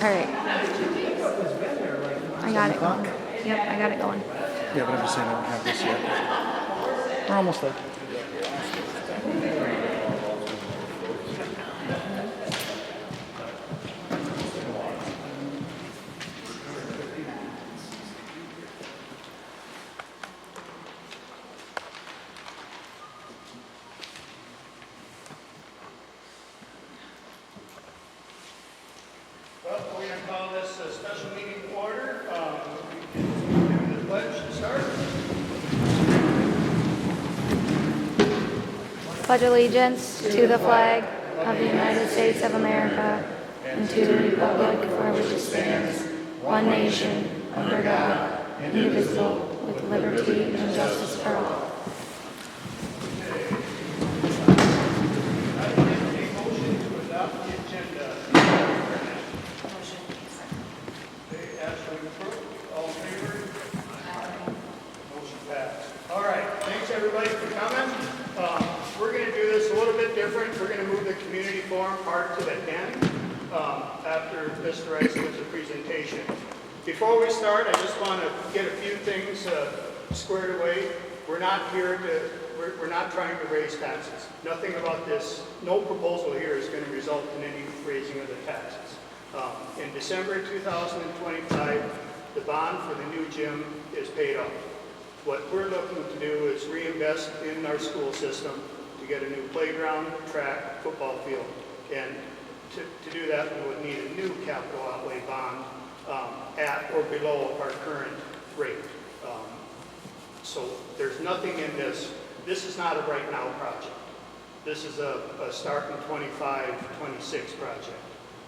right. I got it going. Yep, I got it going. Yeah, but I'm just saying I don't have this yet. We're almost there. Well, we're going to call this a special meeting to order. We can do the pledge to start. Pledge allegiance to the flag of the United States of America and to the republic for which it stands, one nation, under God, indivisible, with liberty and justice for all. I would like a motion to adopt the agenda. Okay, Ashley approved. All in favor? Motion passed. All right, thanks everybody for coming. We're going to do this a little bit different. We're going to move the community forum part to the end after Mr. Rice gives a presentation. Before we start, I just want to get a few things squared away. We're not here to, we're not trying to raise taxes. Nothing about this, no proposal here is going to result in any raising of the taxes. In December 2025, the bond for the new gym is paid off. What we're looking to do is reinvest in our school system to get a new playground, track, football field. And to do that, we would need a new capital outlay bond at or below our current rate. So there's nothing in this. This is not a right now project. This is a start in 25, 26 project.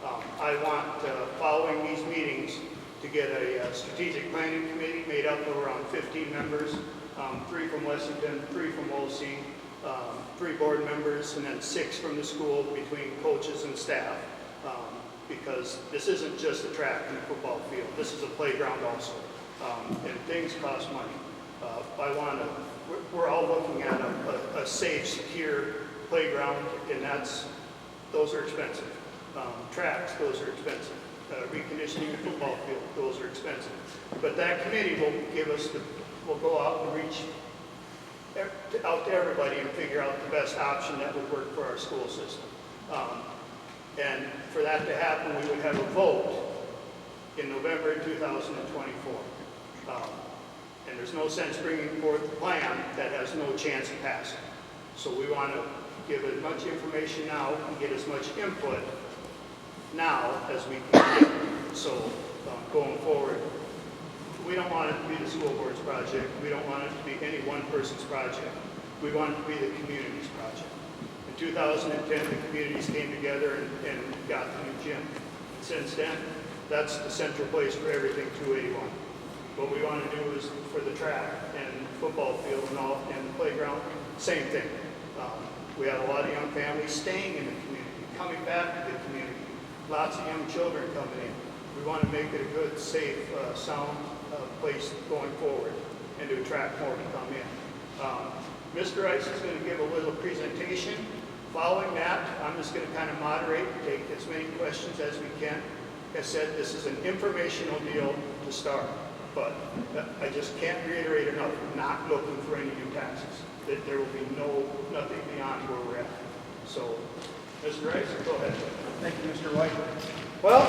I want, following these meetings, to get a strategic planning committee made up of around 15 members, 3 from Wessington, 3 from Wessington, 3 board members, and then 6 from the school between coaches and staff, because this isn't just a track and a football field. This is a playground also, and things cost money. We're all looking at a safe, secure playground, and those are expensive. Tracks, those are expensive. Reconditioning the football field, those are expensive. But that committee will give us will go out and reach out to everybody and figure out the best option that would work for our school system. And for that to happen, we would have a vote in November 2024. And there's no sense bringing forth a plan that has no chance of passing. So we want to give as much information now and get as much input now as we can get. So going forward, we don't want it to be the school board's project. We don't want it to be any one person's project. We want it to be the community's project. In 2010, the communities came together and got the new gym. And since then, that's the central place for everything 281. What we want to do is for the track and football field and the playground, same thing. We have a lot of young families staying in the community, coming back to the community. Lots of young children coming in. We want to make it a good, safe, sound place going forward and to attract more to come in. Mr. Rice is going to give a little presentation. Following that, I'm just going to kind of moderate and take as many questions as we can. Like I said, this is an informational deal to start, but I just can't reiterate enough, we're not looking for any new taxes. That there will be nothing beyond where we're at. So, Mr. Rice, go ahead. Thank you, Mr. White. Well,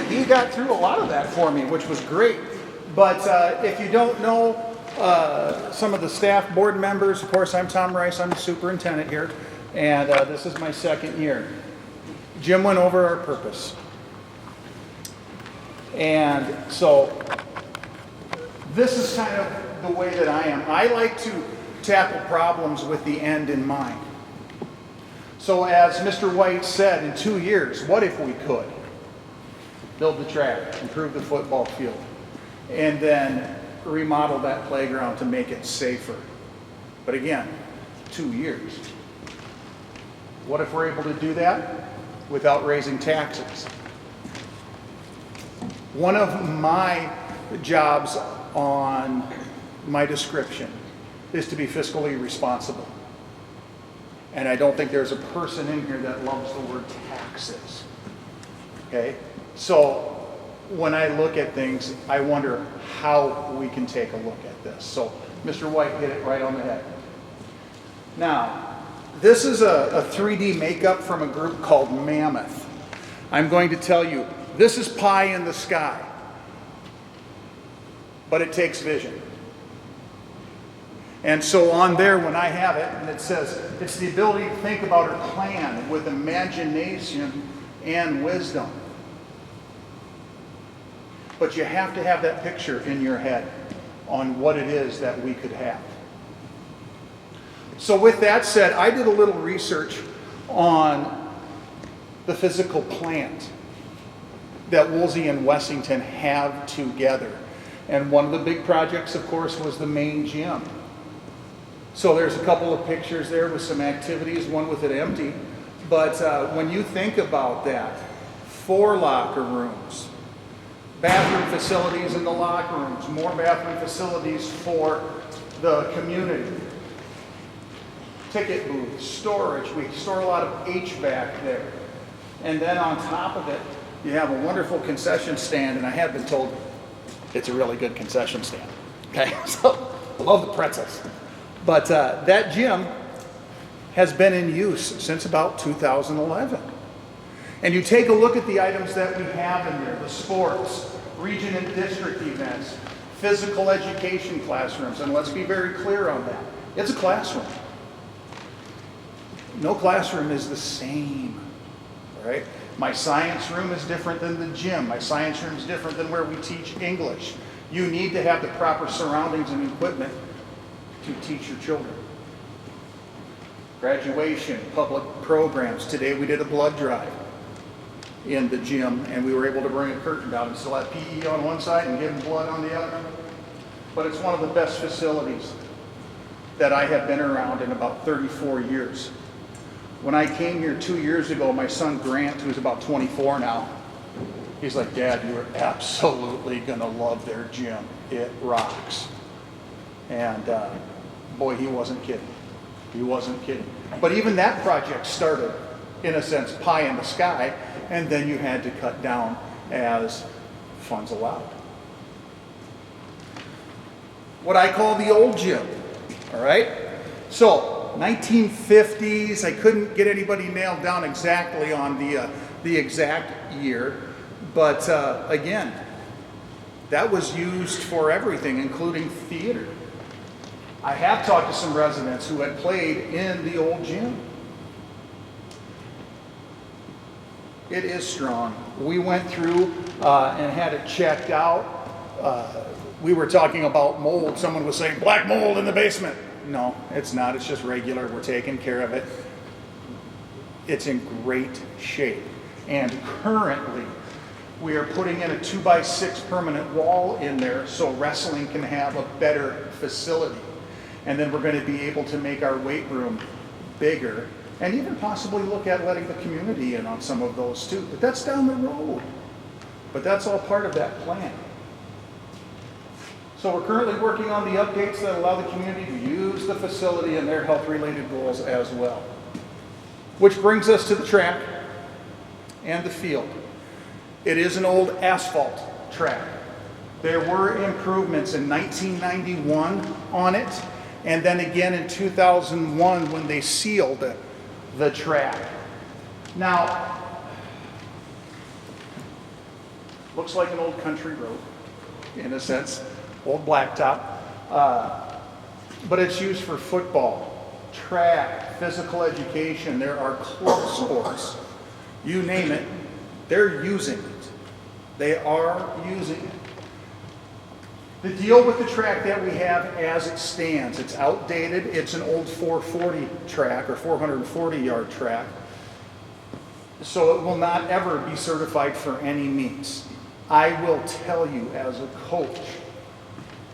he got through a lot of that for me, which was great. But if you don't know some of the staff board members, of course, I'm Tom Rice. I'm the superintendent here, and this is my second year. Jim went over our purpose. And so this is kind of the way that I am. I like to tackle problems with the end in mind. So as Mr. White said, in 2 years, what if we could build the track, improve the football field, and then remodel that playground to make it safer? But again, 2 years. What if we're able to do that without raising taxes? One of my jobs on my description is to be fiscally responsible. And I don't think there's a person in here that loves the word taxes. Okay? So when I look at things, I wonder how we can take a look at this. So Mr. White hit it right on the head. Now, this is a 3D makeup from a group called Mammoth. I'm going to tell you, this is pie in the sky, but it takes vision. And so on there, when I have it, and it says, it's the ability to think about or plan with imagination and wisdom. But you have to have that picture in your head on what it is that we could have. So with that said, I did a little research on the physical plant that Woolsey and Wessington have together. And one of the big projects, of course, was the main gym. So there's a couple of pictures there with some activities, one with it empty. But when you think about that, 4 locker rooms, bathroom facilities in the locker rooms, more bathroom facilities for the community, ticket booths, storage, we store a lot of HVAC there. And then on top of it, you have a wonderful concession stand, and I have been told it's a really good concession stand. Okay, so I love the pretzels. But that gym has been in use since about 2011. And you take a look at the items that we have in there, the sports, region and district events, physical education classrooms, and let's be very clear on that. It's a classroom. No classroom is the same, right? My science room is different than the gym. My science room is different than where we teach English. You need to have the proper surroundings and equipment to teach your children. Graduation, public programs. Today we did a blood drive in the gym, and we were able to bring a curtain down and still have PE on one side and give them blood on the other. But it's one of the best facilities that I have been around in about 34 years. When I came here 2 years ago, my son Grant, who's about 24 now, he's like, "Dad, you are absolutely going to love their gym. It rocks." And boy, he wasn't kidding. He wasn't kidding. But even that project started, in a sense, pie in the sky, and then you had to cut down as funds allowed. What I call the old gym, all right? So, 1950s, I couldn't get anybody nailed down exactly on the exact year, but again, that was used for everything, including theater. I have talked to some residents who had played in the old gym. It is strong. We went through and had it checked out. We were talking about mold. Someone was saying, black mold in the basement. No, it's not. It's just regular. We're taking care of it. It's in great shape. And currently, we are putting in a 2x6 permanent wall in there so wrestling can have a better facility. And then we're going to be able to make our weight room bigger and even possibly look at letting the community in on some of those too. But that's down the road. But that's all part of that plan. So we're currently working on the updates that allow the community to use the facility and their health-related goals as well. Which brings us to the track and the field. It is an old asphalt track. There were improvements in 1991 on it, and then again in 2001 when they sealed the track. Now, looks like an old country road, in a sense, old blacktop, but it's used for football, track, physical education. There are club sports, you name it, they're using it. They are using it. The deal with the track that we have as it stands, it's outdated. It's an old 440 track or 440-yard track. So it will not ever be certified for any meets. I will tell you as a coach,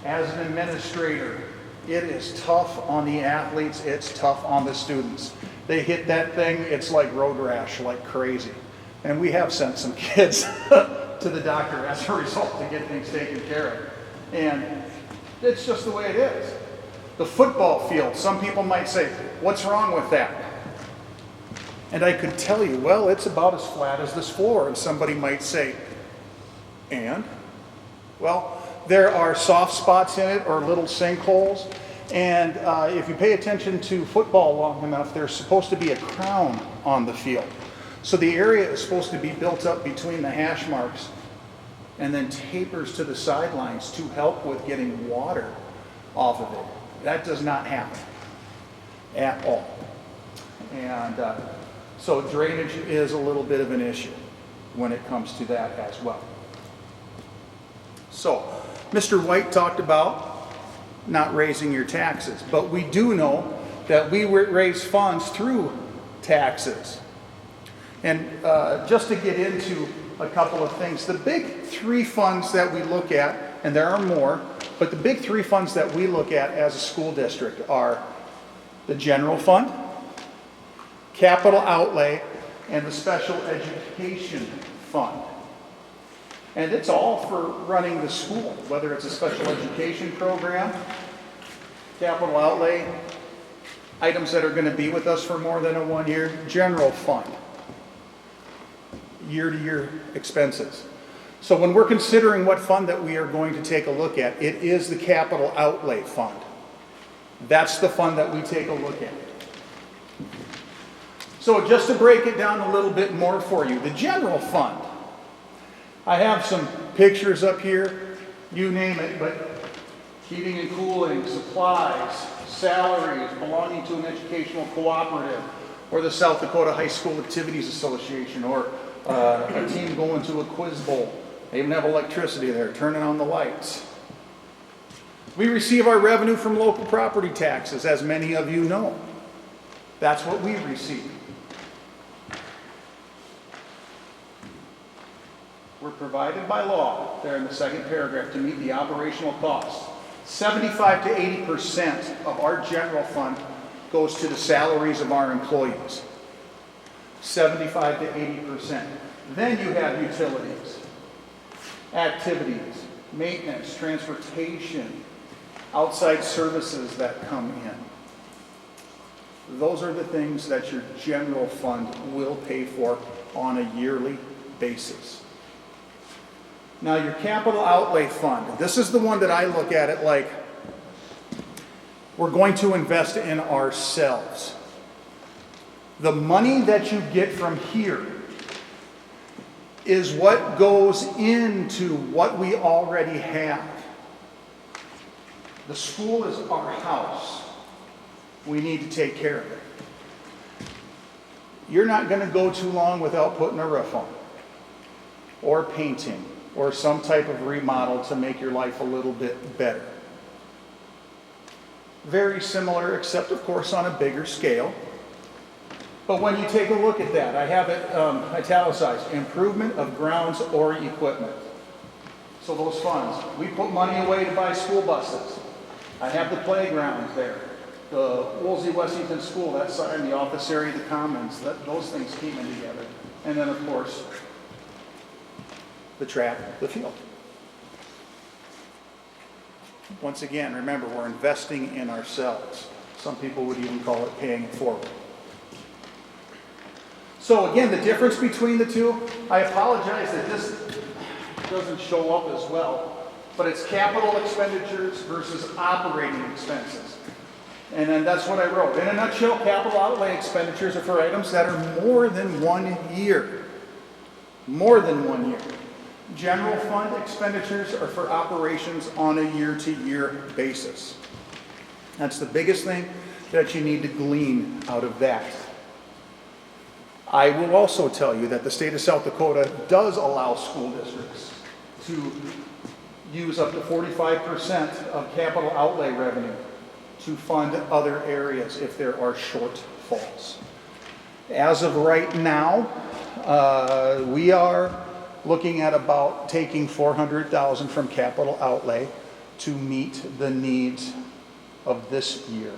as an administrator, it is tough on the athletes. It's tough on the students. They hit that thing, it's like road rash, like crazy. And we have sent some kids to the doctor as a result to get things taken care of. And it's just the way it is. The football field, some people might say, what's wrong with that? And I could tell you, well, it's about as flat as this floor. And somebody might say, and? Well, there are soft spots in it or little sinkholes. And if you pay attention to football long enough, there's supposed to be a crown on the field. So the area is supposed to be built up between the hash marks and then tapers to the sidelines to help with getting water off of it. That does not happen at all. And so drainage is a little bit of an issue when it comes to that as well. So Mr. White talked about not raising your taxes, but we do know that we raise funds through taxes. And just to get into a couple of things, the big three funds that we look at, and there are more, but the big three funds that we look at as a school district are the general fund, capital outlay, and the special education fund. And it's all for running the school, whether it's a special education program, capital outlay, items that are going to be with us for more than a 1 year, general fund, year-to-year expenses. So when we're considering what fund that we are going to take a look at, it is the capital outlay fund. That's the fund that we take a look at. So just to break it down a little bit more for you, the general fund, I have some pictures up here, you name it, but heating and cooling, supplies, salaries belonging to an educational cooperative, or the South Dakota High School Activities Association, or a team going to a quiz bowl. They even have electricity there, turning on the lights. We receive our revenue from local property taxes, as many of you know. That's what we receive. We're provided by law, there in the second paragraph, to meet the operational costs. 75 to 80% of our general fund goes to the salaries of our employees. 75 to 80%. Then you have utilities, activities, maintenance, transportation, outside services that come in. Those are the things that your general fund will pay for on a yearly basis. Now your capital outlay fund, this is the one that I look at it like we're going to invest in ourselves. The money that you get from here is what goes into what we already have. The school is our house. We need to take care of it. You're not going to go too long without putting a roof on, or painting, or some type of remodel to make your life a little bit better. Very similar, except of course on a bigger scale. But when you take a look at that, I have it italicized, improvement of grounds or equipment. So those funds, we put money away to buy school buses. I have the playground there. The Woolsey Wessington School, that side, the office area, the commons, those things came in together. And then of course, the track, the field. Once again, remember, we're investing in ourselves. Some people would even call it paying it forward. So again, the difference between the two, I apologize that this doesn't show up as well, but it's capital expenditures versus operating expenses. And then that's what I wrote. In a nutshell, capital outlay expenditures are for items that are more than 1 year. More than 1 year. General fund expenditures are for operations on a year-to-year basis. That's the biggest thing that you need to glean out of that. I will also tell you that the state of South Dakota does allow school districts to use up to 45% of capital outlay revenue to fund other areas if there are shortfalls. As of right now, we are looking at about taking $400,000 from capital outlay to meet the needs of this year.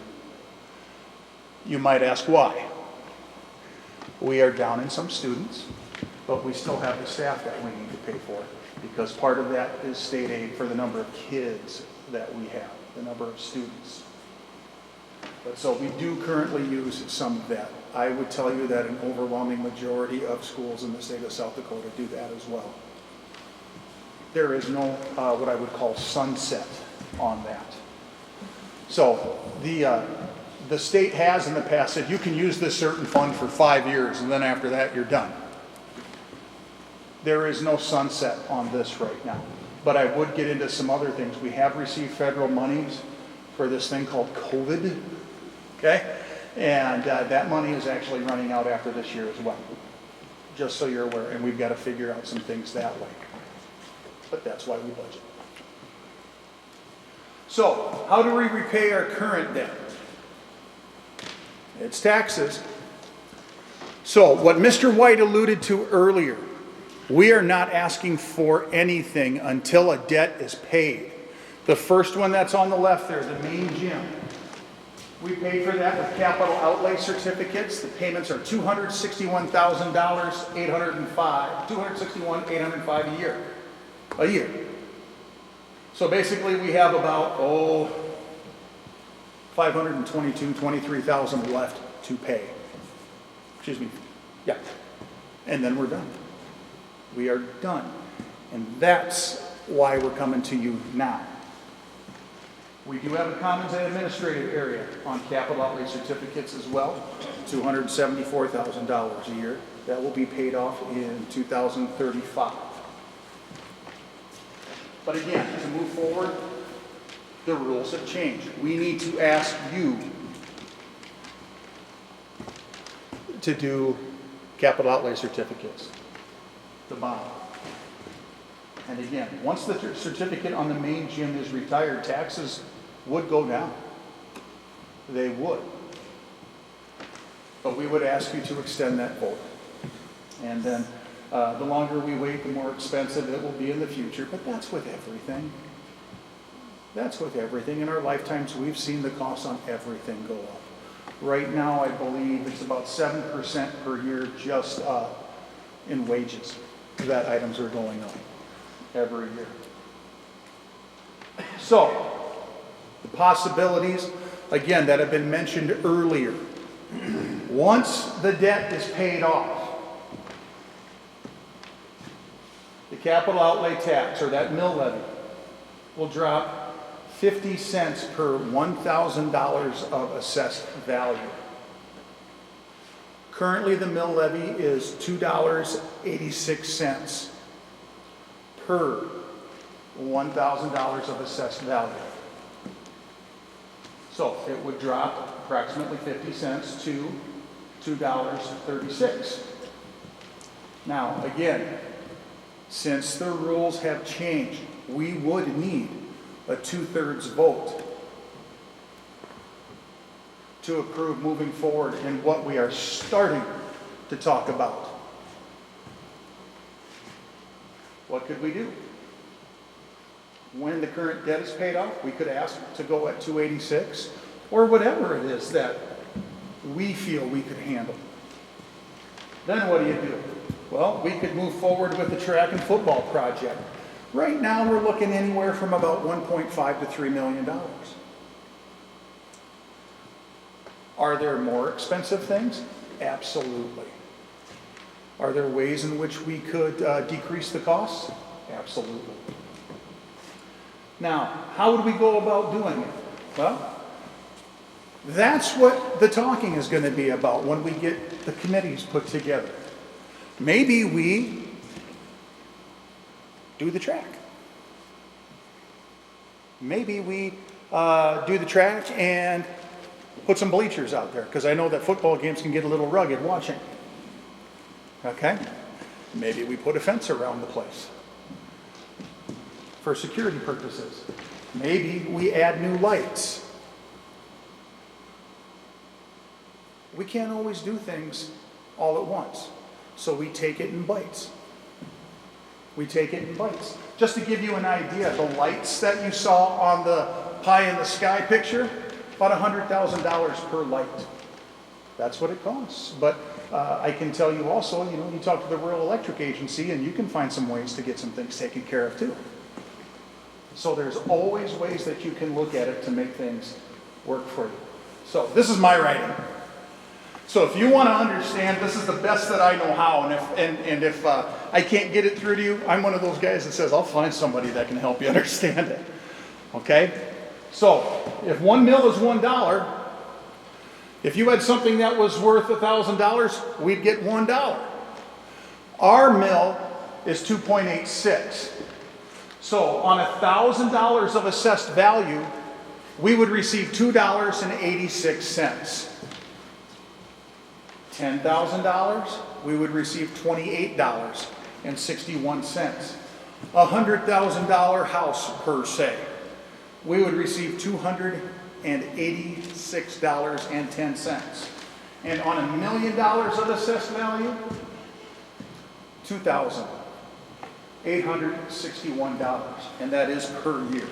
You might ask why. We are down in some students, but we still have the staff that we need to pay for, because part of that is state aid for the number of kids that we have, the number of students. But so we do currently use some of that I would tell you that an overwhelming majority of schools in the state of South Dakota do that as well. There is no, what I would call sunset on that. So the state has in the past said you can use this certain fund for 5 years and then after that you're done. There is no sunset on this right now. But I would get into some other things. We have received federal monies for this thing called COVID, okay? And that money is actually running out after this year as well, just so you're aware. And we've got to figure out some things that way. But that's why we budget. So, how do we repay our current debt? It's taxes. So, what Mr. White alluded to earlier, we are not asking for anything until a debt is paid. The first one that's on the left there, the main gym. We paid for that with capital outlay certificates. The payments are $261,805 a year. So basically we have about, $523,000 left to pay. Excuse me. Yeah. And then we're done. We are done. And that's why we're coming to you now. We do have a commons and administrative area on capital outlay certificates as well, $274,000 a year. That will be paid off in 2035. But again, to move forward, the rules have changed. We need to ask you to do capital outlay certificates, the bond. And again, once the certificate on the main gym is retired, taxes would go down. They would. But we would ask you to extend that forward. And then the longer we wait, the more expensive it will be in the future. But that's with everything. That's with everything. In our lifetimes, we've seen the costs on everything go up. Right now, I believe it's about 7% per year just in wages that items are going up every year. So, the possibilities, again, that have been mentioned earlier. Once the debt is paid off, the capital outlay tax, or that mill levy, will drop 50 cents per $1,000 of assessed value. Currently, the mill levy is $2.86 per $1,000 of assessed value. So it would drop approximately 50 cents to $2.36. Now, again, since the rules have changed, we would need a 2/3 vote to approve moving forward in what we are starting to talk about. What could we do? When the current debt is paid off, we could ask to go at 286 or whatever it is that we feel we could handle. Then what do? Well, we could move forward with the track and football project. Right now, we're looking anywhere from about $1.5 to $3 million. Are there more expensive things? Absolutely. Are there ways in which we could decrease the costs? Absolutely. Now, how would we go about doing it? Well, that's what the talking is going to be about when we get the committees put together. Maybe we do the track. Maybe we do the track and put some bleachers out there, because I know that football games can get a little rugged watching. Okay? Maybe we put a fence around the place for security purposes. Maybe we add new lights. We can't always do things all at once, so we take it in bites. Just to give you an idea, the lights that you saw on the pie in the sky picture, about $100,000 per light. That's what it costs. But I can tell you also, you talk to the Rural Electric Agency and you can find some ways to get some things taken care of too. So there's always ways that you can look at it to make things work for you. So this is my writing. So if you want to understand, this is the best that I know how, and if I can't get it through to you, I'm one of those guys that says, I'll find somebody that can help you understand it. Okay? So, if 1 mil is $1, if you had something that was worth $1,000, we'd get $1. Our mil is 2.86. So, on $1,000 of assessed value, we would receive $2.86. $10,000, we would receive $28.61. $100,000 house per se, we would receive $286.10. And on $1 million of assessed value, $2,861, and that is per year.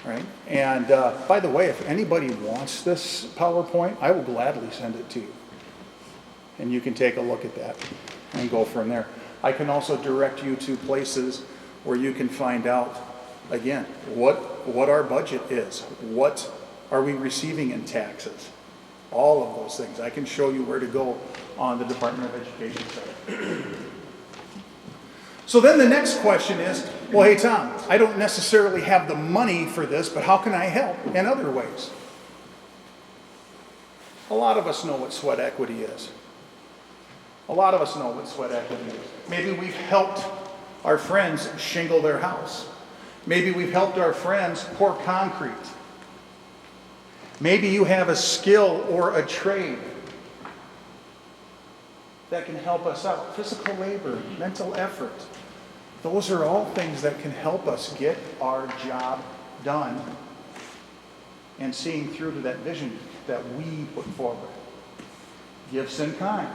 Right? And by the way, if anybody wants this PowerPoint, I will gladly send it to you. And you can take a look at that and go from there. I can also direct you to places where you can find out, again, what our budget is. What are we receiving in taxes? All of those things. I can show you where to go on the Department of Education site. So then the next question is, well, hey, Tom, I don't necessarily have the money for this, but how can I help in other ways? A lot of us know what sweat equity is. A lot of us know what sweat equity is. Maybe we've helped our friends shingle their house. Maybe we've helped our friends pour concrete. Maybe you have a skill or a trade that can help us out. Physical labor, mental effort. Those are all things that can help us get our job done and seeing through to that vision that we put forward. Gifts in kind.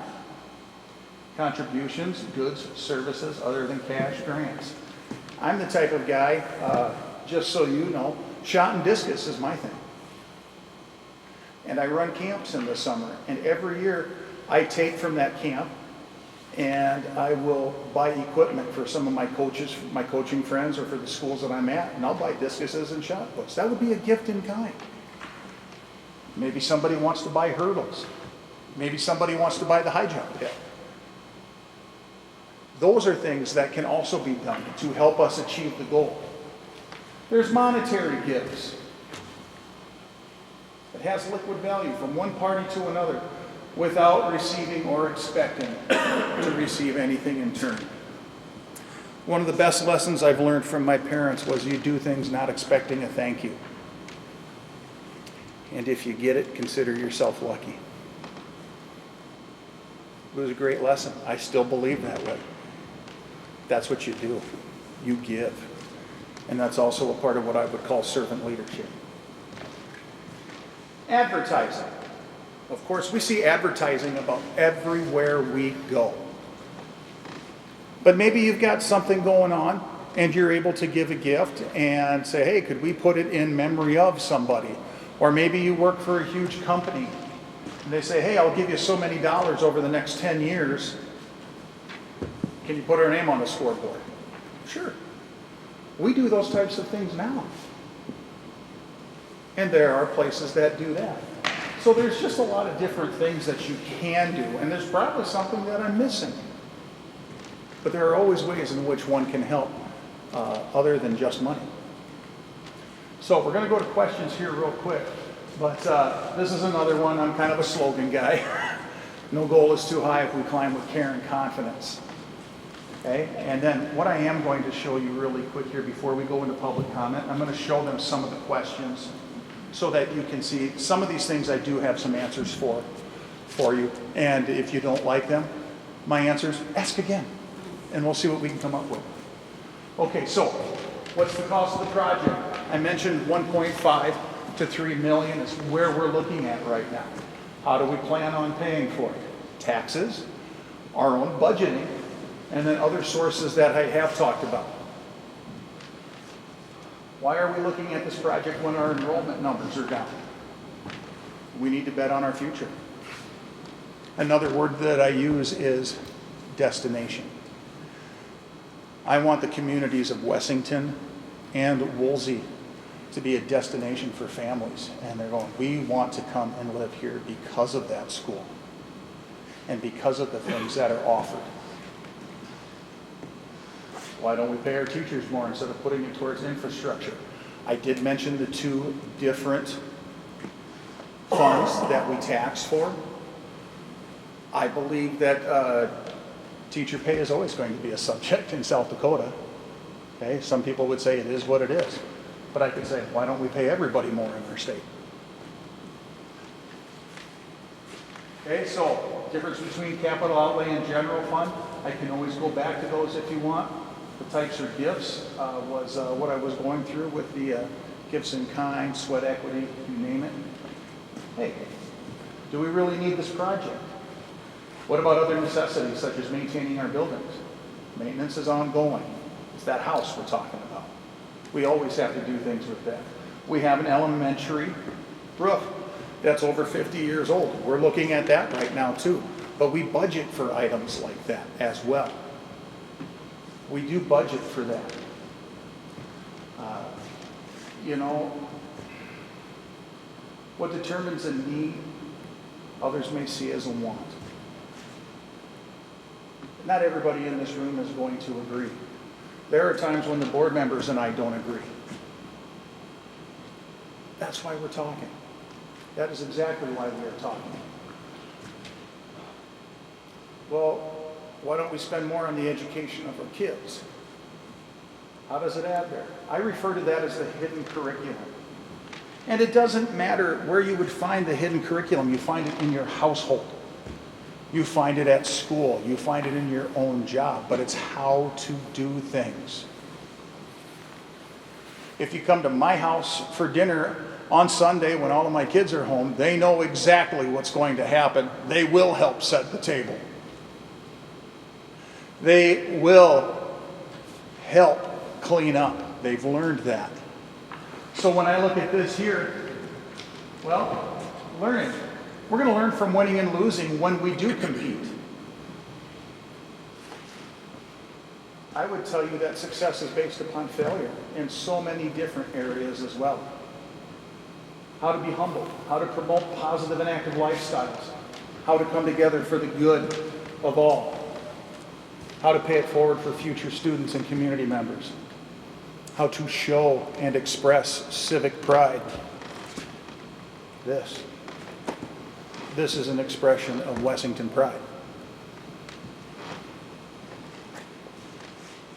Contributions, goods, services, other than cash grants. I'm the type of guy, just so you know, shot and discus is my thing. And I run camps in the summer. And every year I take from that camp and I will buy equipment for some of my coaches, my coaching friends, or for the schools that I'm at, and I'll buy discuses and shot puts. That would be a gift in kind. Maybe somebody wants to buy hurdles. Maybe somebody wants to buy the high jump pit. Those are things that can also be done to help us achieve the goal. There's monetary gifts. It has liquid value from one party to another, without receiving or expecting to receive anything in turn. One of the best lessons I've learned from my parents was you do things not expecting a thank you. And if you get it, consider yourself lucky. It was a great lesson. I still believe that way. That's what you do. You give. And that's also a part of what I would call servant leadership. Advertising. Of course, we see advertising about everywhere we go. But maybe you've got something going on and you're able to give a gift and say, hey, could we put it in memory of somebody? Or maybe you work for a huge company and they say, hey, I'll give you so many dollars over the next 10 years. Can you put our name on the scoreboard? Sure. We do those types of things now. And there are places that do that. So there's just a lot of different things that you can do, and there's probably something that I'm missing. But there are always ways in which one can help other than just money. So we're going to go to questions here real quick, but this is another one. I'm kind of a slogan guy. No goal is too high if we climb with care and confidence. Okay, and then what I am going to show you really quick here before we go into public comment, I'm going to show them some of the questions so that you can see some of these things I do have some answers for you. And if you don't like them, my answers, ask again, and we'll see what we can come up with. Okay, so what's the cost of the project? I mentioned 1.5 to 3 million is where we're looking at right now. How do we plan on paying for it? Taxes, our own budgeting, and then other sources that I have talked about. Why are we looking at this project when our enrollment numbers are down? We need to bet on our future. Another word that I use is destination. I want the communities of Wessington and Woolsey to be a destination for families. And they're going, we want to come and live here because of that school and because of the things that are offered. Why don't we pay our teachers more instead of putting it towards infrastructure? I did mention the two different funds that we tax for. I believe that teacher pay is always going to be a subject in South Dakota. Okay, some people would say it is what it is. But I could say, why don't we pay everybody more in our state? Okay, so difference between capital outlay and general fund. I can always go back to those if you want. The types of gifts was what I was going through with the gifts in kind, sweat equity, you name it. Hey, do we really need this project? What about other necessities such as maintaining our buildings? Maintenance is ongoing. It's that house we're talking about. We always have to do things with that. We have an elementary roof that's over 50 years old. We're looking at that right now too. But we budget for items like that as well. We do budget for that. You know, what determines a need, others may see as a want. Not everybody in this room is going to agree. There are times when the board members and I don't agree. That's why we're talking. That is exactly why we are talking. Well, why don't we spend more on the education of our kids? How does it add there? I refer to that as the hidden curriculum. And it doesn't matter where you would find the hidden curriculum. You find it in your household. You find it at school. You find it in your own job. But it's how to do things. If you come to my house for dinner on Sunday when all of my kids are home, they know exactly what's going to happen. They will help set the table. They will help clean up. They've learned that. So when I look at this here, well, learning. We're going to learn from winning and losing when we do compete. I would tell you that success is based upon failure in so many different areas as well. How to be humble, how to promote positive and active lifestyles, how to come together for the good of all, how to pay it forward for future students and community members, how to show and express civic pride. This is an expression of Wessington pride.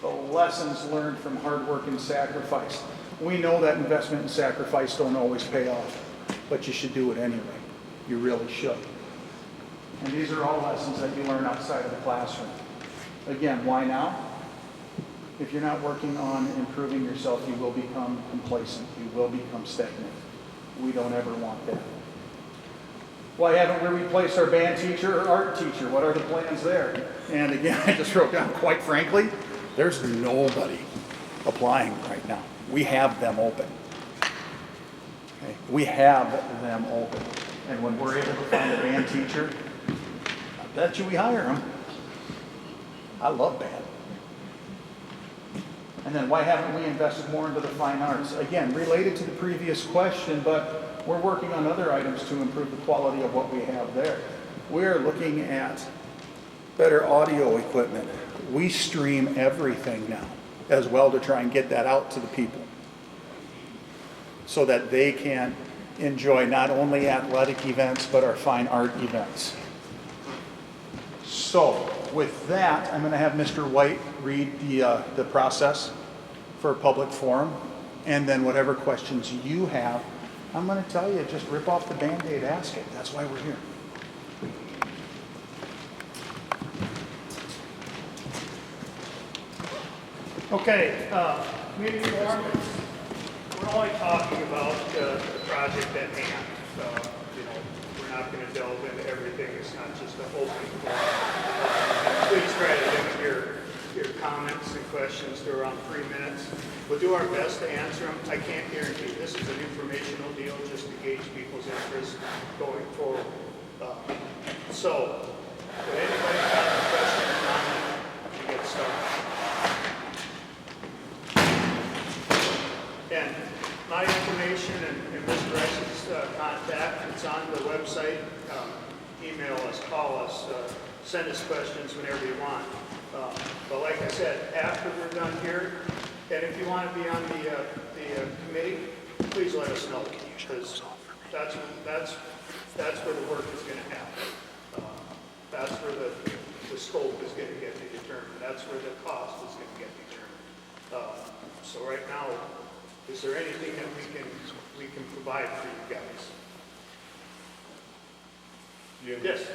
The lessons learned from hard work and sacrifice. We know that investment and sacrifice don't always pay off, but you should do it anyway. You really should. And these are all lessons that you learn outside of the classroom. Again, why now? If you're not working on improving yourself, you will become complacent. You will become stagnant. We don't ever want that. Why haven't we replaced our band teacher or art teacher? What are the plans there? And again, I just wrote down, quite frankly, there's nobody applying right now. We have them open. Okay? We have them open. And when we're able to find a band teacher, I bet you we hire them. I love band. And then why haven't we invested more into the fine arts? Again, related to the previous question, but we're working on other items to improve the quality of what we have there. We're looking at better audio equipment. We stream everything now as well to try and get that out to the people so that they can enjoy not only athletic events but our fine art events. So with that, I'm going to have Mr. White read the process for a public forum, and then whatever questions you have, I'm going to tell you, just rip off the Band-Aid, ask it. That's why we're here. Okay, community forum, we're only talking about the project at hand. We're not going to delve into everything. It's not just an open forum. Please try to limit your comments and questions to around 3 minutes. We'll do our best to answer them. I can't guarantee this is an informational deal just to gauge people's interest going forward. So, would anybody have a question or comment to get started? And my information Commissioner and Mr. Rice's contact. It's on the website. Email us, call us, send us questions whenever you want. But like I said, after we're done here, and if you want to be on the committee, please let us know, because that's where the work is going to happen. That's where the scope is going to get determined. That's where the cost is going to get determined. So right now, is there anything that we can provide for you guys? Yes.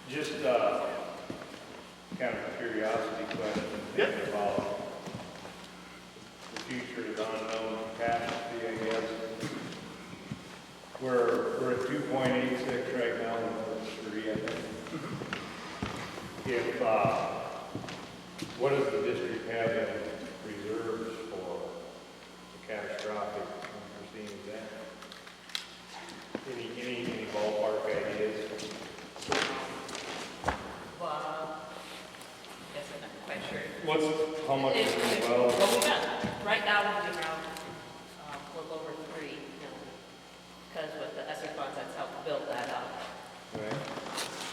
Just kind of a curiosity question about the future of unknown capacity, I guess. We're at 2.86 right now, and we're 3, I think. If what does the district have in reserves for catastrophic unforeseen event? Any ballpark ideas? Well, guess I'm not quite sure. How much is it? Well, we got, right now, we're around a little over 3 million. Because with the ESSER funds, that's helped build that up. Right.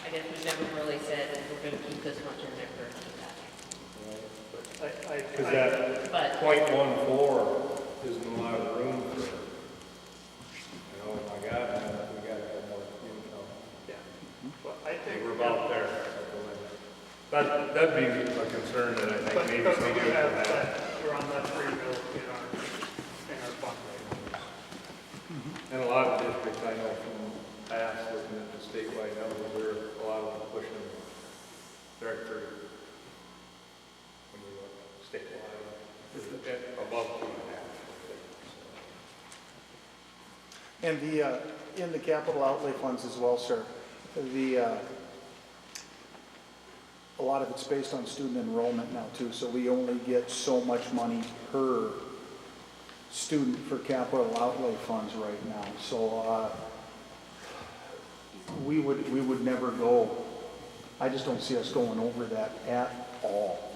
I guess we've never really said that we're going to keep this much in there for that. Because that But 0.14 isn't a lot of room for, my God, we got to have more income. Yeah. Well, I think We're about there. That'd be a concern that I think But maybe we some do people have have. that, we're on that 3 mil in our fund right now. And a lot of districts I know from past, looking at the statewide numbers, there are a lot of them pushing director when you look statewide, above 2.5. And in the capital outlay funds as well, sir, a lot of it's based on student enrollment now too, so we only get so much money per student for capital outlay funds right now. So we would never go, I just don't see us going over that at all.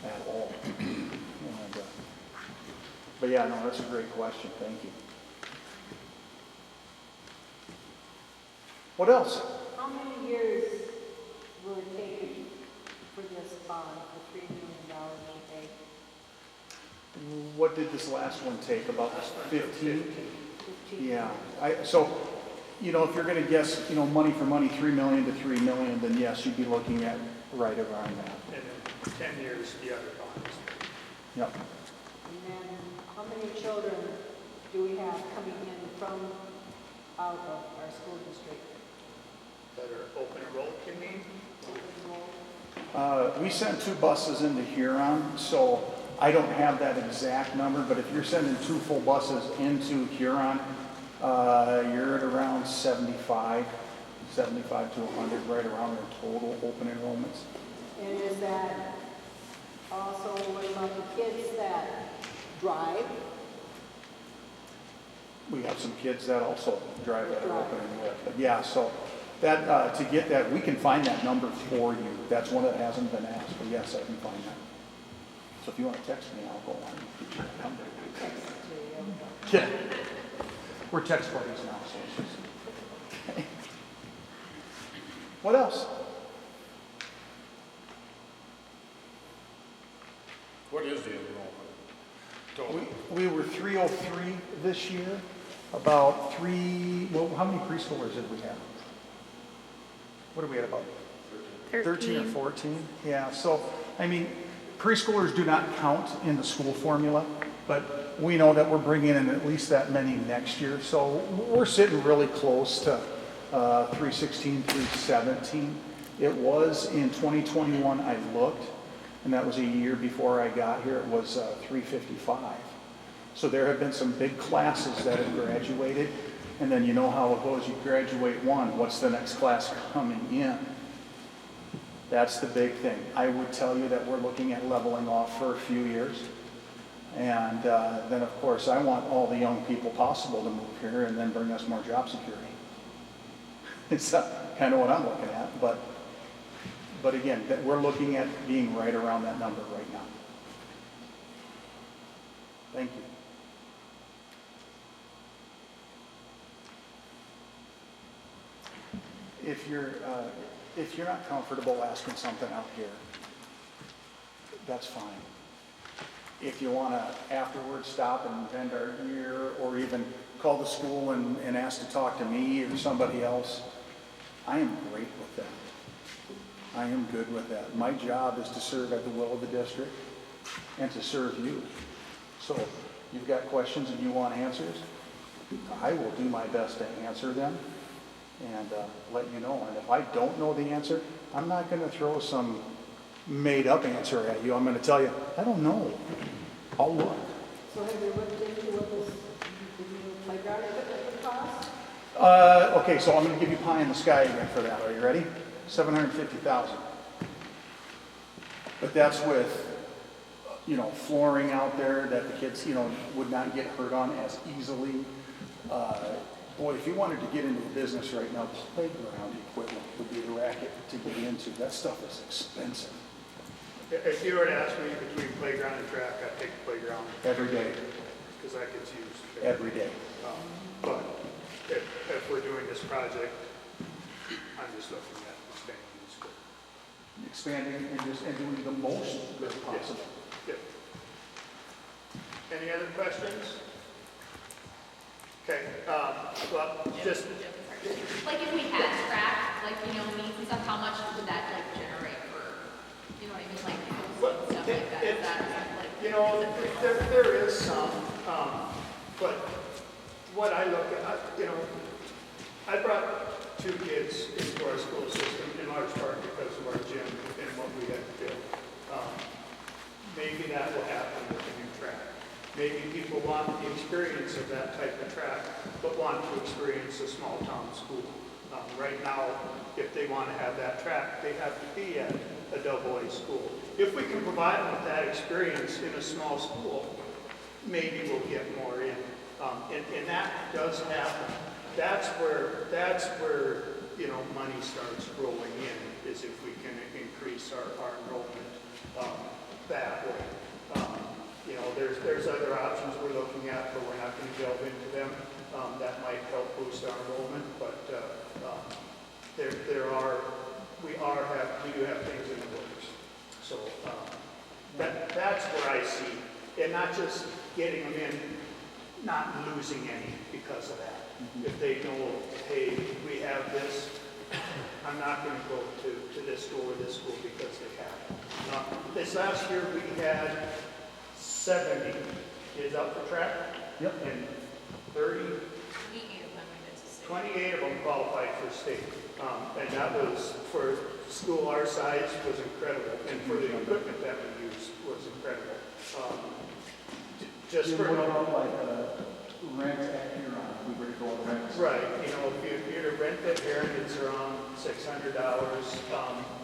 At all. And, but yeah, no, that's a great question. Thank you. What else? How many years will it take for this bond, the $3 million to pay? What did this last one take? About 15? 15? Yeah. So, if you're going to guess, money for money, 3 million to 3 million, then yes, you'd be looking at right around that. And then 10 years, the other bonds. Yep. And then how many children do we have coming in from out of our school district? That are open enrolled, you mean? We sent 2 buses into Huron, so I don't have that exact number, but if you're sending 2 full buses into Huron, you're at around 75 to 100, right around their total open enrollments. And is that also what about the kids that drive? We have some kids that also drive that open enrollment. But yeah, so that to get that, we can find that number for you. That's one that hasn't been asked, but yes, I can find that. So if you want to text me, I'll go on and get you that number. Text it to you. Yeah. We're text buddies now, so it's just... What else? What is the enrollment? We were 303 this year. About 3, well, how many preschoolers did we have? What are we at, about 13 or 14? Yeah, so, preschoolers do not count in the school formula, but we know that we're bringing in at least that many next year. So we're sitting really close to 316, 317. It was in 2021, I looked, and that was a year before I got here, it was 355. So there have been some big classes that have graduated, and then you know how it goes, you graduate one, what's the next class coming in? That's the big thing. I would tell you that we're looking at leveling off for a few years. And then, of course, I want all the young people possible to move here and then bring us more job security. It's kind of what I'm looking at. But again, we're looking at being right around that number right now. Thank you. if you're not comfortable asking something out here, that's fine. If you want to afterwards stop and bend our ear, or even call the school and ask to talk to me or somebody else, I am great with that. I am good with that. My job is to serve at the will of the district and to serve you. So you've got questions and you want answers, I will do my best to answer them and let you know. And if I don't know the answer, I'm not going to throw some made up answer at you. I'm going to tell you, I don't know. I'll look. So have you looked into what this, the new playground equipment would cost? Okay, so I'm going to give you pie in the sky again for that. Are you ready? $750,000. But that's with, flooring out there that the kids, would not get hurt on as easily. Boy, if you wanted to get into a business right now, playground equipment would be the racket to get into. That stuff is expensive. If you were to ask me between playground and track, I'd take the playground Every day. because that gets used. Every day. But if we're doing this project, I'm just looking at expanding the school. Expanding and doing the most good possible. Yep. Any other questions? Okay, well, just, Like if we had track, needs and stuff, how much would that generate for, you know what I mean, Well, stuff like that? Is that there is some, but what I look at, I brought 2 kids into our school system in large part because of our gym and what we had to build. Maybe that will happen with the new track. Maybe people want the experience of that type of track, but want to experience a small town school. Right now, if they want to have that track, they have to be at a AA school. If we can provide them with that experience in a small school, maybe we'll get more in. And that does happen. That's where money starts rolling in, is if we can increase our enrollment that way. There's other options we're looking at, but we're not going to delve into them. That might help boost our enrollment, but we do have things in the works. So that's where I see, and not just getting them in, not losing any because of that. Mm-hmm. If they know, hey, we have this, I'm not going to go to this school or this school because they have it. This last year we had 70 kids out for track. Yep. And 28 of them qualified for state. And that was, for school our size, was incredible. And for the equipment that we used was incredible. Just for... rent at Huron, we were to go on rent. Right. If you're to rent at Huron, it's around $600.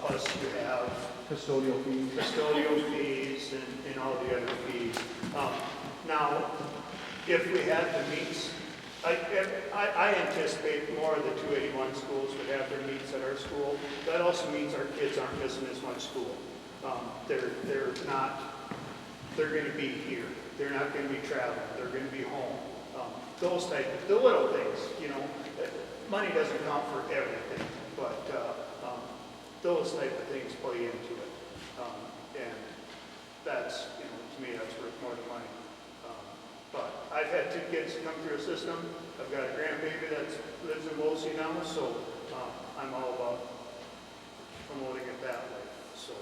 Plus you have Custodial fees and all the other fees. Now, if we had the meets, I anticipate more of the 281 schools would have their meets at our school. That also means our kids aren't missing as much school. They're going to be here. They're not going to be traveling. They're going to be home. Those type of, the little things, money doesn't count for everything, but those type of things play into it. And that's, to me, that's worth more than money. But I've had 2 kids come through a system. I've got a grandbaby that lives in Wolsey now, so I'm all about promoting it that way. So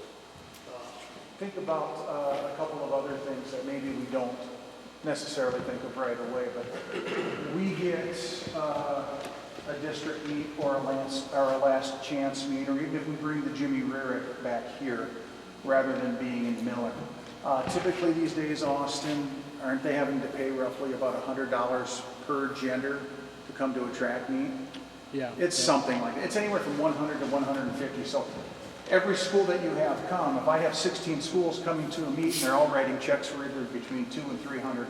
think about a couple of other things that maybe we don't necessarily think of right away, but we get a district meet or a last chance meet, or even if we bring the Jimmy Rarick back here rather than being in Miller. Typically these days, Austin, aren't they having to pay roughly about $100 per gender to come to a track meet? Yeah. It's something like that. It's anywhere from 100 to 150. So every school that you have come, if I have 16 schools coming to a meet and they're all writing checks for either between $200 and $300,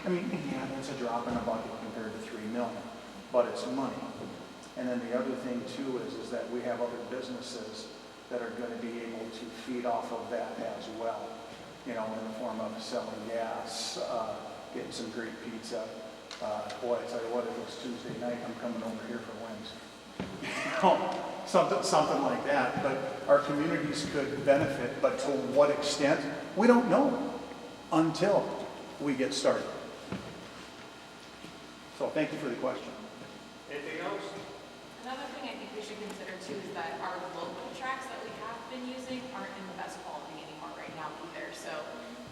I mean, yeah, that's a drop in a bucket compared to $3 million, but it's money. And then the other thing too is that we have other businesses that are going to be able to feed off of that as well, in the form of selling gas, getting some great pizza. Boy, I tell you what, if it's Tuesday night, I'm coming over here for wings. Something like that. But our communities could benefit, but to what extent, we don't know until we get started. So thank you for the question. Anything else? Another thing I think we should consider too is that our local tracks that we have been using aren't in the best quality anymore right now either. So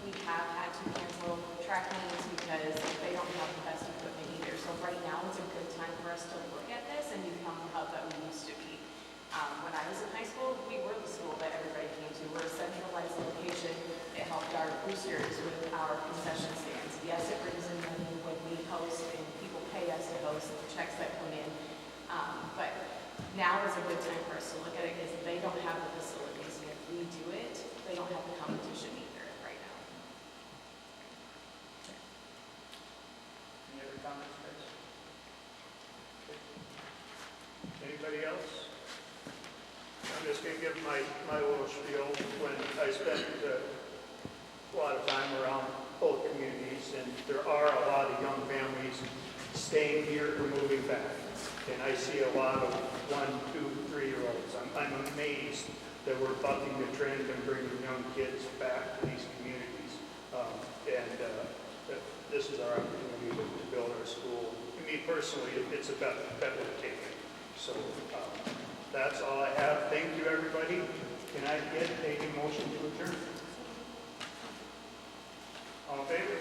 we have had to cancel track meetings because they don't have the best equipment either. So right now is a good time for us to look at this and become the hub that we used to be. When I was in high school, we were the school that everybody came to. We're a centralized location. It helped our boosters with our concession stands. Yes, it brings in money when we host and people pay us to host the checks that come in. But now is a good time for us to look at it because they don't have the facilities. And if we do it, they don't have the competition either right now. Any other comments, guys? Anybody else? I'm just going to give my little spiel. When I spent a lot of time around both communities, and there are a lot of young families staying here or moving back. And I see a lot of 1, 2, 3-year-olds. I'm amazed that we're bucking the trend and bringing young kids back to these communities. This is our opportunity to build our school. For me personally, it's a bet we're taking. So that's all I have. Thank you, everybody. Can I get a motion to adjourn? All in favor?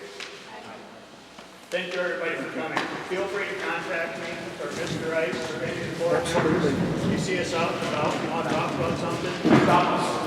Thank you, everybody, for coming. Feel free to contact me or Mr. Rice or any of the board members. You see us out and about, you want to talk about something, stop us.